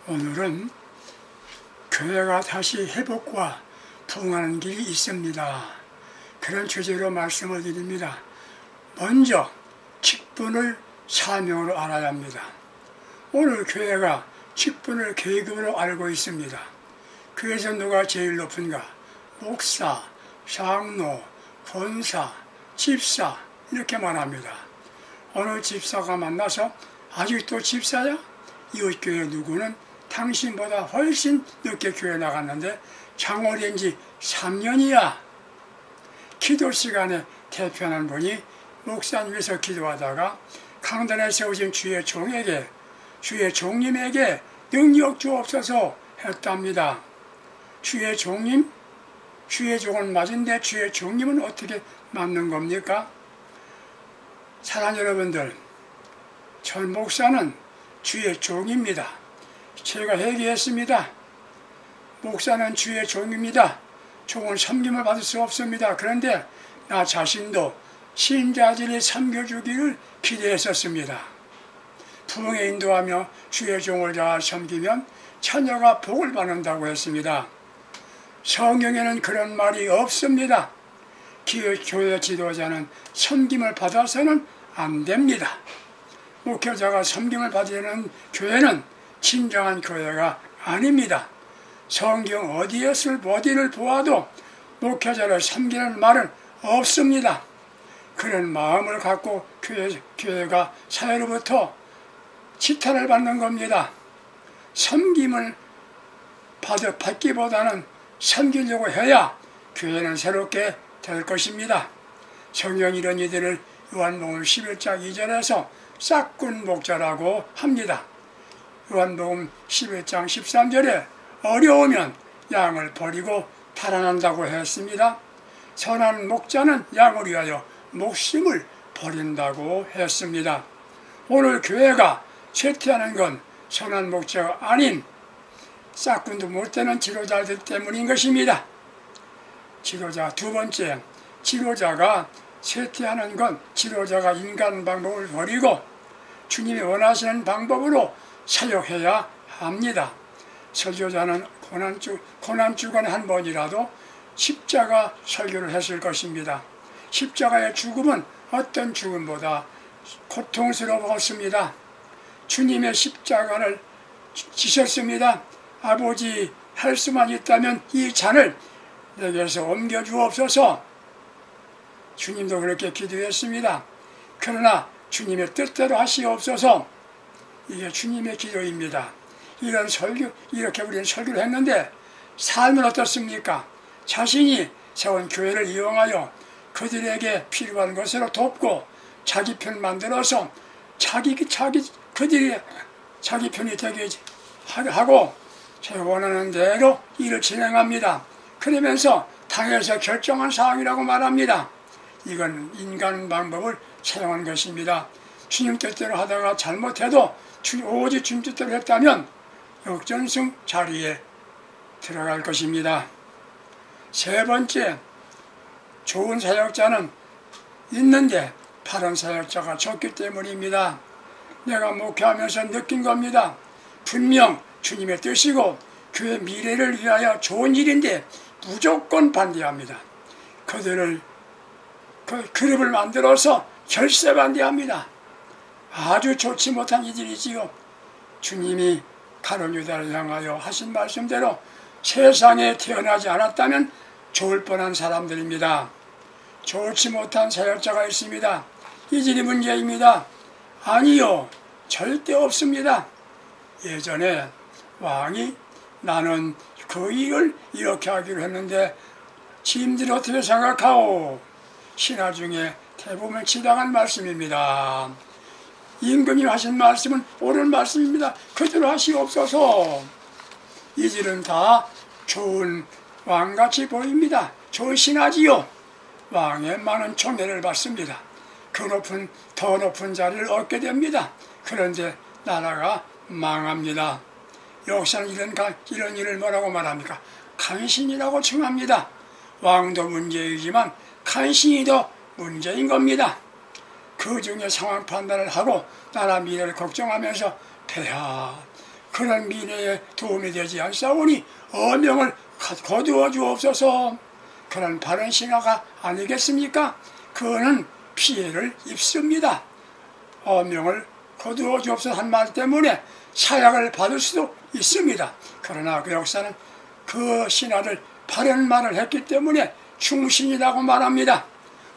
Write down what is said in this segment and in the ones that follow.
오늘은 교회가 다시 회복과 부흥하는 길이 있습니다. 그런 주제로 말씀을 드립니다. 먼저 직분을 사명으로 알아야 합니다. 오늘 교회가 직분을 계급으로 알고 있습니다. 그래서 누가 제일 높은가? 목사, 장로, 권사, 집사 이렇게 말합니다. 어느 집사가 만나서 아직도 집사야? 이웃교회 누구는 당신보다 훨씬 늦게 교회 나갔는데 장로된 지 3년이야. 기도 시간에 대표하는 분이 목사님 위해서 기도하다가 강단에 세우신 주의 종에게, 주의 종님에게 능력 주옵소서 했답니다. 주의 종님? 주의 종은 맞은데 주의 종님은 어떻게 맞는 겁니까? 사랑하는 여러분들, 전 목사는 주의 종입니다. 제가 회개했습니다. 목사는 주의 종입니다. 종은 섬김을 받을 수 없습니다. 그런데 나 자신도 신자들이 섬겨주기를 기대했었습니다. 부흥에 인도하며 주의 종을 잘 섬기면 처녀가 복을 받는다고 했습니다. 성경에는 그런 말이 없습니다. 교회 지도자는 섬김을 받아서는 안 됩니다. 목회자가 섬김을 받으려는 교회는 진정한 교회가 아닙니다. 성경 어디를 보아도 목회자를 섬기는 말은 없습니다. 그런 마음을 갖고 교회가 사회로부터 지탄을 받는 겁니다. 섬김을 받기보다는 섬기려고 해야 교회는 새롭게 될 것입니다. 성경이 이런 이들을 요한복음 11장 2절에서 싹군 목자라고 합니다. 요한복음 11장 13절에 어려우면 양을 버리고 달아난다고 했습니다. 선한 목자는 양을 위하여 목숨을 버린다고 했습니다. 오늘 교회가 쇠퇴하는 건 선한 목자가 아닌 싹군도 못되는 지도자들 때문인 것입니다. 지도자 두 번째, 지도자가 쇠퇴하는 건 지도자가 인간 방법을 버리고 주님이 원하시는 방법으로 사역해야 합니다. 설교자는 고난주간에 한 번이라도 십자가 설교를 했을 것입니다. 십자가의 죽음은 어떤 죽음보다 고통스러웠습니다. 주님의 십자가를 지셨습니다. 아버지, 할 수만 있다면 이 잔을 내게서 옮겨주옵소서. 주님도 그렇게 기도했습니다. 그러나 주님의 뜻대로 하시옵소서. 이게 주님의 기도입니다. 이런 설교, 이렇게 우리는 설교를 했는데 삶은 어떻습니까? 자신이 세운 교회를 이용하여 그들에게 필요한 것으로 돕고 자기 편 만들어서 그들이 자기 편이 되게 하고 제가 원하는 대로 일을 진행합니다. 그러면서 당에서 결정한 사항이라고 말합니다. 이건 인간 방법을 사용한 것입니다. 주님 뜻대로 하다가 잘못해도 오직 주님 뜻대로 했다면 역전승 자리에 들어갈 것입니다. 세 번째, 좋은 사역자는 있는데 바른 사역자가 적기 때문입니다. 내가 목회하면서 느낀 겁니다. 분명 주님의 뜻이고 교회 미래를 위하여 좋은 일인데 무조건 반대합니다. 그들을 그룹을 만들어서 결세 반대합니다. 아주 좋지 못한 이들이지요. 주님이 가룟 유다를 향하여 하신 말씀대로 세상에 태어나지 않았다면 좋을 뻔한 사람들입니다. 좋지 못한 사역자가 있습니다. 이들이 문제입니다. 아니요, 절대 없습니다. 예전에 왕이 나는 그 일을 이렇게 하기로 했는데 지임들이 어떻게 생각하오? 신화 중에 대부분 지당한 말씀입니다. 임금님 하신 말씀은 옳은 말씀입니다. 그대로 하시옵소서. 이들은 다 좋은 왕같이 보입니다. 좋은 신하지요. 왕의 많은 총애를 받습니다. 더 높은 자리를 얻게 됩니다. 그런데 나라가 망합니다. 역사는 이런 일을 뭐라고 말합니까? 간신이라고稱합니다. 왕도 문제이지만 간신이 더 문제인 겁니다. 그 중에 상황 판단을 하고 나라 미래를 걱정하면서 폐하 그런 미래에 도움이 되지 않사오니 어명을 거두어 주옵소서. 그런 바른 신화가 아니겠습니까? 그거는 피해를 입습니다. 어명을 거두어 주옵소서 한 말 때문에 사약을 받을 수도 있습니다. 그러나 그 역사는 그 신화를 바른 말을 했기 때문에 충신이라고 말합니다.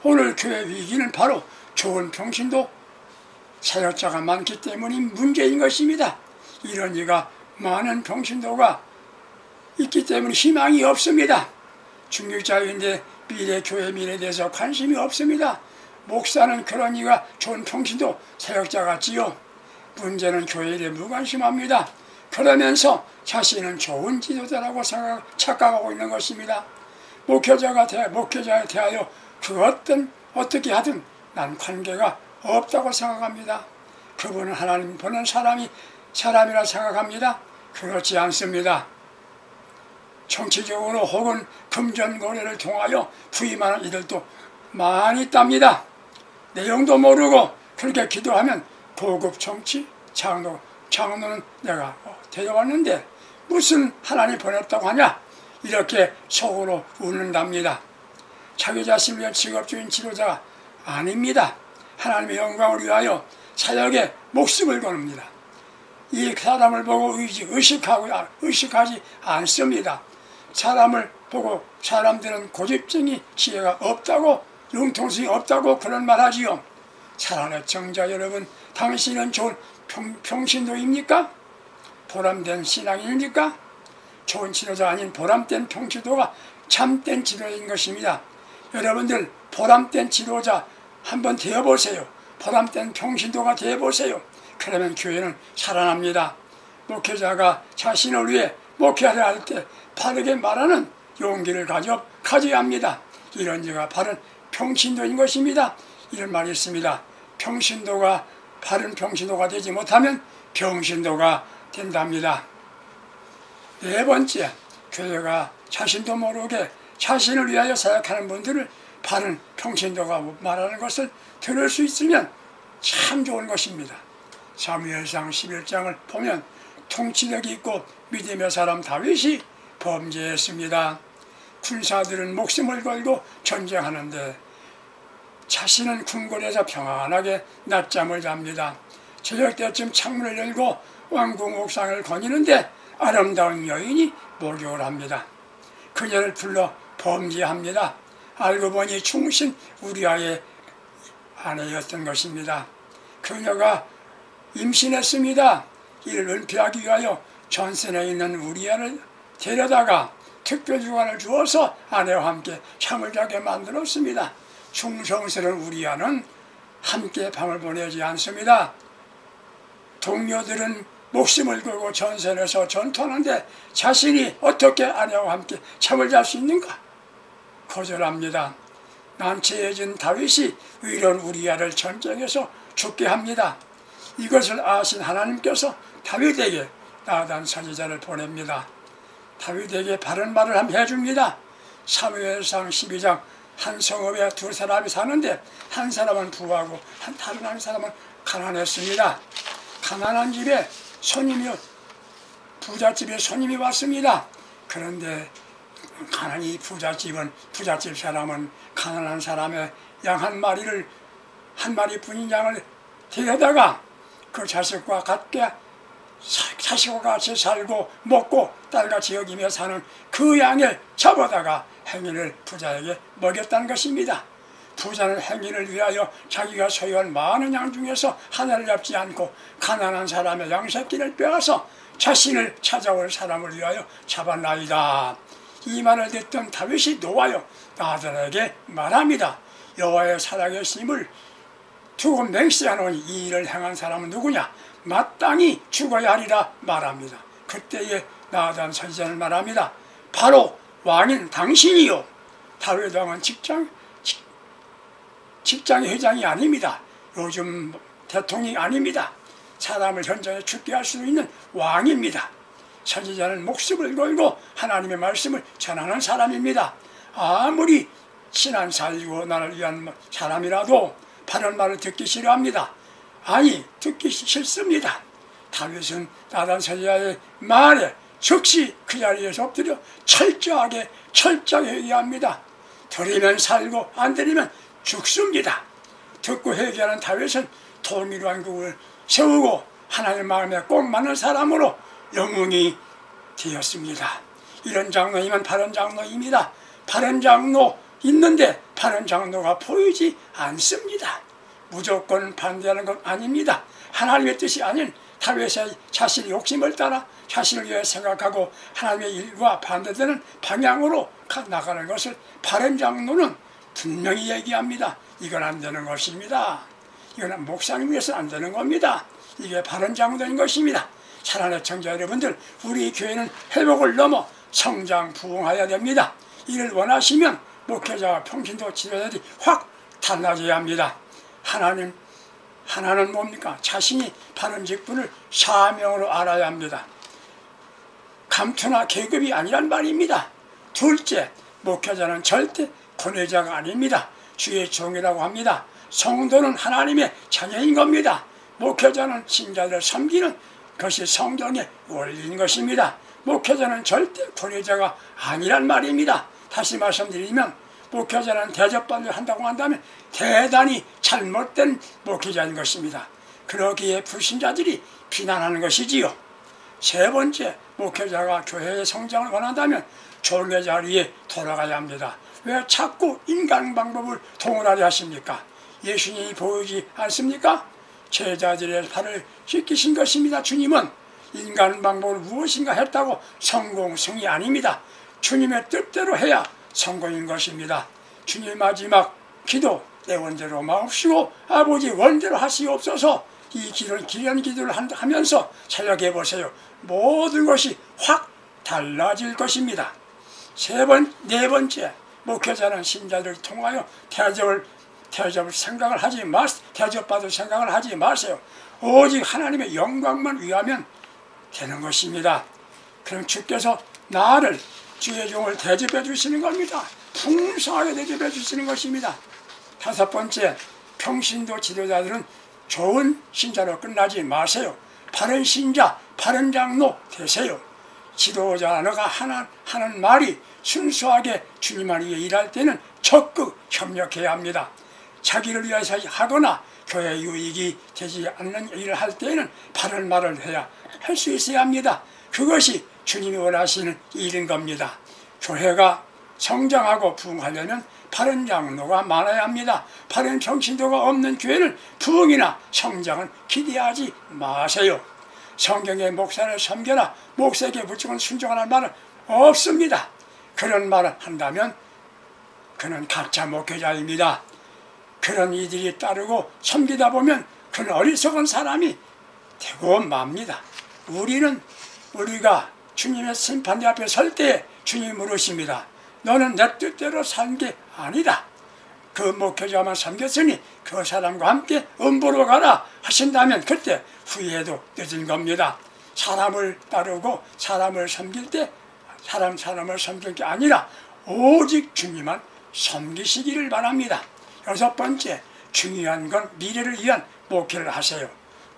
오늘 교회 위기는 바로 좋은 평신도 사역자가 많기 때문인 문제인 것입니다. 이런 이가 많은 평신도가 있기 때문에 희망이 없습니다. 중직자인데 미래 교회 미래에 대해서 관심이 없습니다. 목사는 그런 이가 좋은 평신도 사역자 같지요. 문제는 교회에 대해 무관심합니다. 그러면서 자신은 좋은 지도자라고 착각하고 있는 것입니다. 목회자에 대하여 어떻게 하든 난 관계가 없다고 생각합니다. 그분은 하나님 보낸 사람이라 생각합니다. 그렇지 않습니다. 정치적으로 혹은 금전거래를 통하여 부임하는 이들도 많이 있답니다. 내용도 모르고 그렇게 기도하면 고급 정치 장로는 내가 데려왔는데 무슨 하나님 보냈다고 하냐, 이렇게 속으로 웃는답니다. 자기 자신을 위한 직업주인 지도자가 아닙니다. 하나님의 영광을 위하여 사역에 목숨을 거놉니다. 이 사람을 보고 의식하지 않습니다. 사람을 보고 사람들은 고집쟁이 지혜가 없다고, 융통성이 없다고 그런 말 하지요. 사랑하는 청자 여러분, 당신은 좋은 평신도입니까? 보람된 신앙인입니까? 좋은 지도자 아닌 보람된 평신도가 참된 지도자인 것입니다. 여러분들 보람된 지도자 한번 되어보세요. 보람된 평신도가 되어보세요. 그러면 교회는 살아납니다. 목회자가 자신을 위해 목회를 할 때 바르게 말하는 용기를 가져야 합니다. 이런 자가 바른 평신도인 것입니다. 이런 말이 있습니다. 평신도가 바른 평신도가 되지 못하면 병신도가 된답니다. 네 번째, 교회가 자신도 모르게 자신을 위하여 사역하는 분들을 바른 평신도가 말하는 것을 들을 수 있으면 참 좋은 것입니다. 사무엘상 11장을 보면 통치력이 있고 믿음의 사람 다윗이 범죄했습니다. 군사들은 목숨을 걸고 전쟁하는데 자신은 궁궐에서 평안하게 낮잠을 잡니다. 저녁 때쯤 창문을 열고 왕궁 옥상을 거니는데 아름다운 여인이 목욕을 합니다. 그녀를 불러 범죄합니다. 알고 보니 충신 우리아의 아내였던 것입니다. 그녀가 임신했습니다. 이를 은폐하기 위하여 전선에 있는 우리아를 데려다가 특별주관을 주어서 아내와 함께 잠을 자게 만들었습니다. 충성스러운 우리아는 함께 밤을 보내지 않습니다. 동료들은 목숨을 걸고 전선에서 전투하는데 자신이 어떻게 아내와 함께 잠을 잘 수 있는가? 거절합니다. 난처해진 다윗이 의로운 우리아를 전쟁에서 죽게 합니다. 이것을 아신 하나님께서 다윗에게 나단 선지자를 보냅니다. 다윗에게 바른 말을 해줍니다. 사무엘상 12장 한 성읍에 두 사람이 사는데 한 사람은 부하고 다른 한 사람은 가난했습니다. 가난한 집에 부잣집에 손님이 왔습니다. 그런데 부잣집 사람은 가난한 사람의 양 한 마리뿐인 양을 데려다가 그 자식과 같이 살고 먹고 딸같이 여기며 사는 그 양을 잡아다가 행인을 부자에게 먹였다는 것입니다. 부자는 행인을 위하여 자기가 소유한 많은 양 중에서 하나를 잡지 않고 가난한 사람의 양새끼를 빼앗아 자신을 찾아올 사람을 위하여 잡았나이다. 이 말을 듣던 다윗이 노하여 나단에게 말합니다. 여호와의 살아계심을 두고 맹세하노니 이 일을 행한 사람은 누구냐? 마땅히 죽어야 하리라 말합니다. 그때에 나단 선지자는 말합니다. 바로 왕인 당신이요. 다윗 왕은 직장의 회장이 아닙니다. 요즘 대통령이 아닙니다. 사람을 현장에 죽게 할 수 있는 왕입니다. 선지자는 목숨을 걸고 하나님의 말씀을 전하는 사람입니다. 아무리 친한 사이고 나를 위한 사람이라도 바른 말을 듣기 싫어합니다. 아니, 듣기 싫습니다. 다윗은 나단 선지자의 말에 즉시 그 자리에서 엎드려 철저하게 회개합니다. 들으면 살고 안 들으면 죽습니다. 듣고 회개하는 다윗은 통일한 국을 세우고 하나님의 마음에 꼭 맞는 사람으로 영웅이 되었습니다. 이런 장로이면 바른 장로입니다. 바른 장로 있는데 바른 장로가 보이지 않습니다. 무조건 반대하는 건 아닙니다. 하나님의 뜻이 아닌 다윗의 자신의 욕심을 따라 자신을 위해 생각하고 하나님의 일과 반대되는 방향으로 나가는 것을 바른 장로는 분명히 얘기합니다. 이건 안 되는 것입니다. 이건 목사님 위해서 안 되는 겁니다. 이게 바른 장로인 것입니다. 사랑하는 청자 여러분들, 우리 교회는 회복을 넘어 성장 부흥해야 됩니다. 이를 원하시면 목회자와 평신도 지도자들이 확 달라져야 합니다. 하나는 뭡니까? 자신이 바른 직분을 사명으로 알아야 합니다. 감투나 계급이 아니란 말입니다. 둘째, 목회자는 절대 권위자가 아닙니다. 주의 종이라고 합니다. 성도는 하나님의 자녀인 겁니다. 목회자는 신자들을 섬기는 것이 성경의 원리인 것입니다. 목회자는 절대 권위자가 아니란 말입니다. 다시 말씀드리면 목회자는 대접받으려 한다고 한다면 대단히 잘못된 목회자인 것입니다. 그러기에 불신자들이 비난하는 것이지요. 세 번째, 목회자가 교회의 성장을 원한다면 종의 자리에 돌아가야 합니다. 왜 자꾸 인간 방법을 동원하려 하십니까? 예수님이 보이지 않습니까? 제자들의 발을 씻기신 것입니다. 주님은 인간 방법을 무엇인가 했다고 성공성이 아닙니다. 주님의 뜻대로 해야 성공인 것입니다. 주님 마지막 기도, 내 원대로 마옵시고 아버지 원대로 하시옵소서. 이 기도를 기도를 하면서 생각해 보세요. 모든 것이 확 달라질 것입니다. 네 번째, 목회자는 신자들을 통하여 대접받을 생각을 하지 마세요. 오직 하나님의 영광만 위하면 되는 것입니다. 그럼 주께서 나를 주의 종을 대접해 주시는 겁니다. 풍성하게 대접해 주시는 것입니다. 다섯 번째, 평신도 지도자들은 좋은 신자로 끝나지 마세요. 바른 신자, 바른 장로 되세요. 지도자가 하는 말이 순수하게 주님을 위해 일할 때는 적극 협력해야 합니다. 자기를 위해서 하거나 교회 유익이 되지 않는 일을 할 때에는 바른 말을 해야 할 수 있어야 합니다. 그것이 주님이 원하시는 일인 겁니다. 교회가 성장하고 부흥하려면 바른 장로가 많아야 합니다. 바른 평신도가 없는 교회는 부흥이나 성장은 기대하지 마세요. 성경의 목사를 섬겨라, 목사에게 무조건 순종하는 말은 없습니다. 그런 말을 한다면 그는 가짜 목회자입니다. 그런 이들이 따르고 섬기다 보면 그는 어리석은 사람이 되고 맙니다. 우리가 주님의 심판대 앞에 설 때 주님이 물으십니다. 너는 내 뜻대로 산 게 아니다. 그 목회자만 섬겼으니 그 사람과 함께 음부로 가라 하신다면 그때 후회해도 늦은 겁니다. 사람을 따르고 사람을 섬길 때 사람을 섬길 게 아니라 오직 주님만 섬기시기를 바랍니다. 여섯 번째, 중요한 건 미래를 위한 목회를 하세요.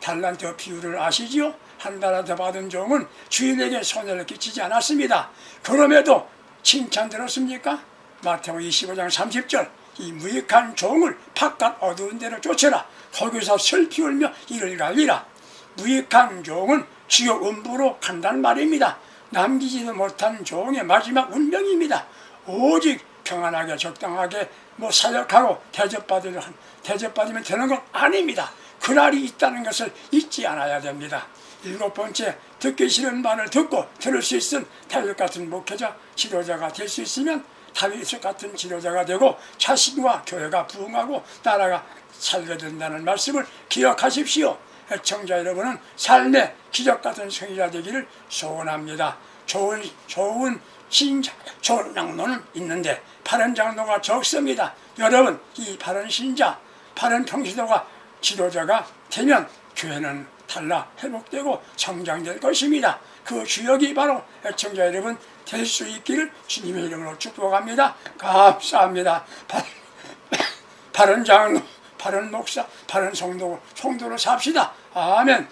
달란트 비유를 아시지요? 한 달란트 받은 종은 주인에게 손해를 끼치지 않았습니다. 그럼에도 칭찬 들었습니까? 마태복음 25장 30절, 이 무익한 종을 바깥 어두운 데로 쫓으라. 거기서 슬피 울며 이를 갈리라. 무익한 종은 지옥 음부로 간다는 말입니다. 남기지도 못한 종의 마지막 운명입니다. 오직 평안하게 적당하게 사역하고 대접받으면 되는 건 아닙니다. 그날이 있다는 것을 잊지 않아야 됩니다. 일곱 번째, 듣기 싫은 말을 듣고 들을 수 있은 다윗 같은 목회자, 지도자가 될 수 있으면 다윗 같은 지도자가 되고 자신과 교회가 부흥하고 나라가 살게 된다는 말씀을 기억하십시오. 애청자 여러분은 삶의 기적 같은 성의자 되기를 소원합니다. 좋은 신자, 좋은 장로는 있는데 바른 장로가 적습니다. 여러분, 이 바른 신자, 바른 평신도가 지도자가 되면 교회는 달라 회복되고 성장될 것입니다. 그 주역이 바로 애청자 여러분 될 수 있기를 주님의 이름으로 축복합니다. 감사합니다. 바른 장로, 바른 목사, 바른 성도로 삽시다. 아멘.